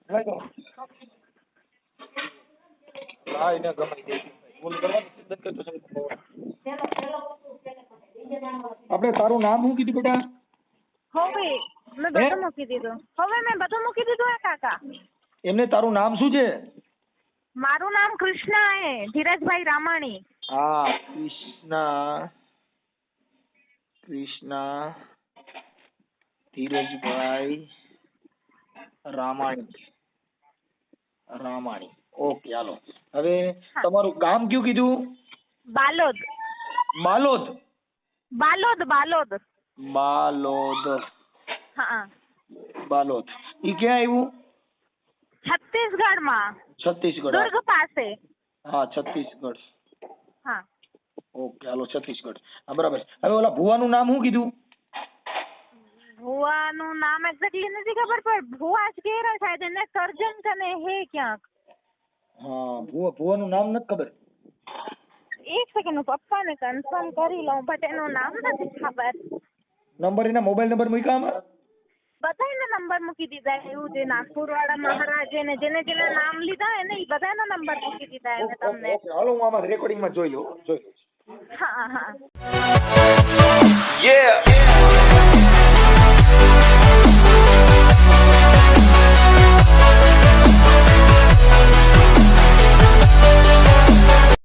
લઈ જાઓ. હા, એને ગમે તે બોલ કરવા. આપણે તારું નામ શું કીધું બેટા? હવે મેં બધું મૂકી દીધું. હે કાકા. એમને તારું નામ શું છે? મારું નામ કૃષ્ણા હે, ધીરજભાઈ રામાણી. હા, કૃષ્ણા ધીરજભાઈ રામાણી. ઓકે, હાલો. હવે તમારું ગામ કયું કીધું? બાલોદ. હા, બાલોદ. ઈ ક્યાં આવ્યું? છત્તીસગઢમાં. છત્તીસગઢ. દુર્ગ પાસે. હા, છત્તીસગઢ. હા. ઓકે, હાલો, છત્તીસગઢ. હા, બરાબર. હવે ઓલા ભુવાનું નામ શું કીધું? ભુવાનું નામ એક્ઝેક્ટલી નથી ખબર, પણ ભુવા જ કહે રહ્યા શાયદ. એને કરજન કને હે ક્યાંક. હા, ભુવાનું નામ નથી ખબર. એક સેકન્ડ, હું પપ્પાને કન્ફર્મ કરી લઉં, બટ એનું નામ નથી ખબર. નંબર, એના મોબાઈલ નંબર મૂક્યા આમાં? બધાના નંબર મૂકી દીધા. એવું જે નાગપુર વાળા મહારાજે ને જેને નામ લીધા હે ને, એ બધાના નંબર મૂકી દીધા એને તમને. હાલો, હું આમાં રેકોર્ડિંગમાં જોઈ લઉં. હા હા.